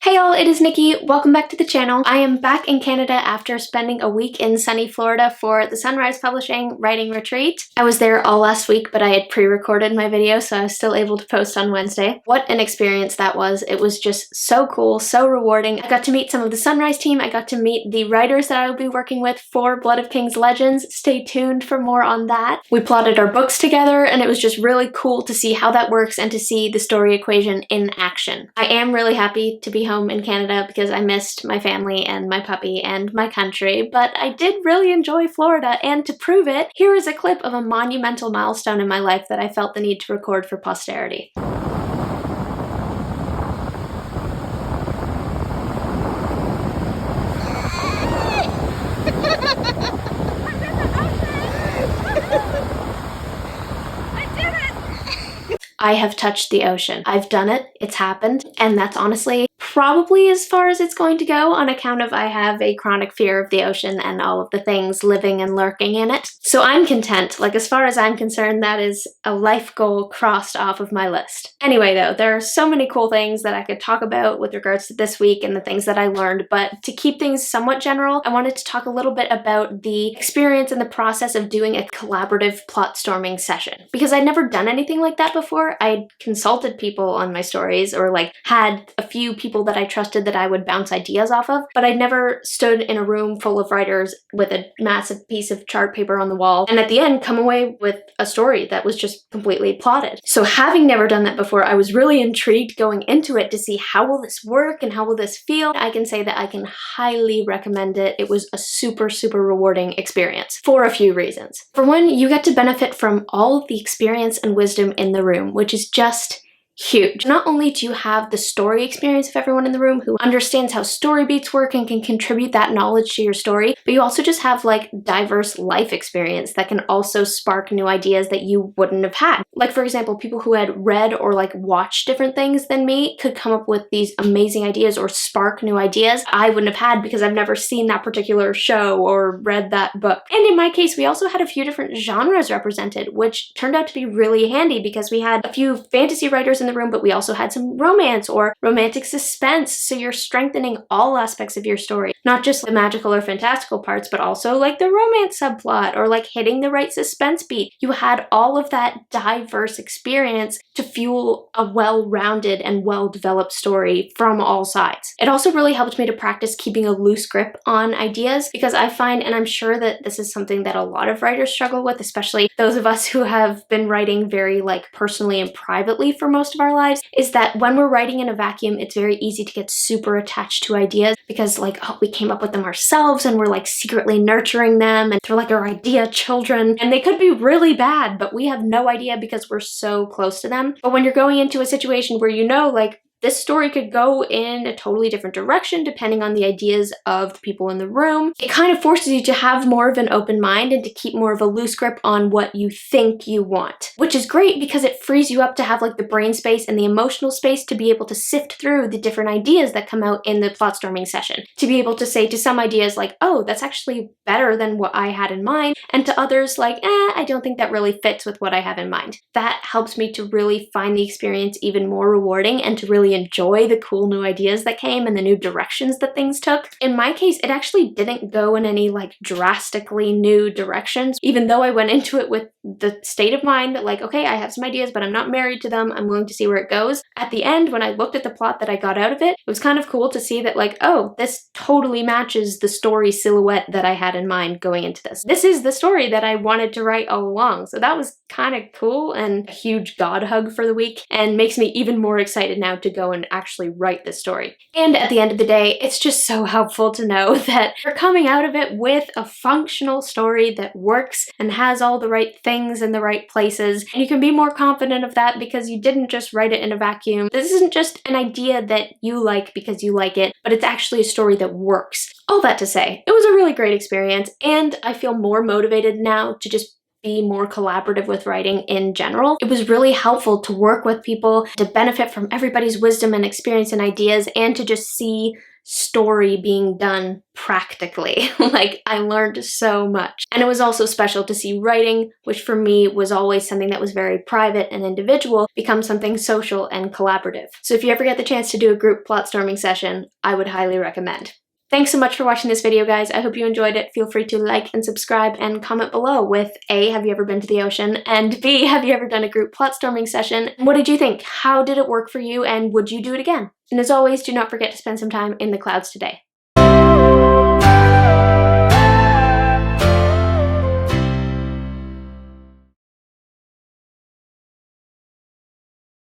Hey all, it is Nikki. Welcome back to the channel. I am back in Canada after spending a week in sunny Florida for the Sunrise Publishing Writing Retreat. I was there all last week, but I had pre-recorded my video, so I was still able to post on Wednesday. What an experience that was. It was just so cool, so rewarding. I got to meet some of the Sunrise team. I got to meet the writers that I will be working with for Blood of Kings Legends. Stay tuned for more on that. We plotted our books together, and it was just really cool to see how that works and to see the story equation in action. I am really happy to be home in Canada because I missed my family and my puppy and my country, but I did really enjoy Florida, and to prove it, here is a clip of a monumental milestone in my life that I felt the need to record for posterity. I have touched the ocean. I've done it, it's happened, and that's honestly probably as far as it's going to go on account of I have a chronic fear of the ocean and all of the things living and lurking in it. So I'm content. Like, as far as I'm concerned, that is a life goal crossed off of my list. Anyway though, there are so many cool things that I could talk about with regards to this week and the things that I learned, but to keep things somewhat general, I wanted to talk a little bit about the experience and the process of doing a collaborative plot storming session. Because I'd never done anything like that before. I'd consulted people on my stories, or like had a few people that I trusted that I would bounce ideas off of, but I'd never stood in a room full of writers with a massive piece of chart paper on the wall and at the end come away with a story that was just completely plotted. So having never done that before, I was really intrigued going into it to see how will this work and how will this feel. I can say that I can highly recommend it. It was a super rewarding experience for a few reasons. For one, you get to benefit from all of the experience and wisdom in the room, which is just huge. Not only do you have the story experience of everyone in the room who understands how story beats work and can contribute that knowledge to your story, but you also just have like diverse life experience that can also spark new ideas that you wouldn't have had. Like, for example, people who had read or like watched different things than me could come up with these amazing ideas or spark new ideas I wouldn't have had because I've never seen that particular show or read that book. And in my case, we also had a few different genres represented, which turned out to be really handy because we had a few fantasy writers in the room, but we also had some romance or romantic suspense, so you're strengthening all aspects of your story, not just the magical or fantastical parts, but also like the romance subplot or like hitting the right suspense beat. You had all of that diverse experience to fuel a well-rounded and well-developed story from all sides. It also really helped me to practice keeping a loose grip on ideas, because I find, and I'm sure that this is something that a lot of writers struggle with, especially those of us who have been writing very like personally and privately for most of our lives, is that when we're writing in a vacuum, it's very easy to get super attached to ideas because like, oh, we came up with them ourselves and we're like secretly nurturing them and they're like our idea children, and they could be really bad, but we have no idea because we're so close to them. But when you're going into a situation where you know like this story could go in a totally different direction depending on the ideas of the people in the room, it kind of forces you to have more of an open mind and to keep more of a loose grip on what you think you want. Which is great because it frees you up to have like the brain space and the emotional space to be able to sift through the different ideas that come out in the plot storming session. To be able to say to some ideas like, oh, that's actually better than what I had in mind, and to others like, I don't think that really fits with what I have in mind. That helps me to really find the experience even more rewarding and to really enjoy the cool new ideas that came and the new directions that things took. In my case, it actually didn't go in any like drastically new directions, even though I went into it with the state of mind that like, okay, I have some ideas, but I'm not married to them. I'm willing to see where it goes. At the end, when I looked at the plot that I got out of it, it was kind of cool to see that like, oh, this totally matches the story silhouette that I had in mind going into this. This is the story that I wanted to write all along. So that was kind of cool and a huge God hug for the week, and makes me even more excited now to go and actually write this story. And at the end of the day, it's just so helpful to know that you're coming out of it with a functional story that works and has all the right things in the right places, and you can be more confident of that because you didn't just write it in a vacuum. This isn't just an idea that you like because you like it, but it's actually a story that works. All that to say, it was a really great experience, and I feel more motivated now to just be more collaborative with writing in general. It was really helpful to work with people, to benefit from everybody's wisdom and experience and ideas, and to just see story being done practically. Like, I learned so much. And it was also special to see writing, which for me was always something that was very private and individual, become something social and collaborative. So if you ever get the chance to do a group plot storming session, I would highly recommend. Thanks so much for watching this video, guys. I hope you enjoyed it. Feel free to like and subscribe and comment below with A, have you ever been to the ocean? And B, have you ever done a group plot storming session? What did you think? How did it work for you? And would you do it again? And as always, do not forget to spend some time in the clouds today.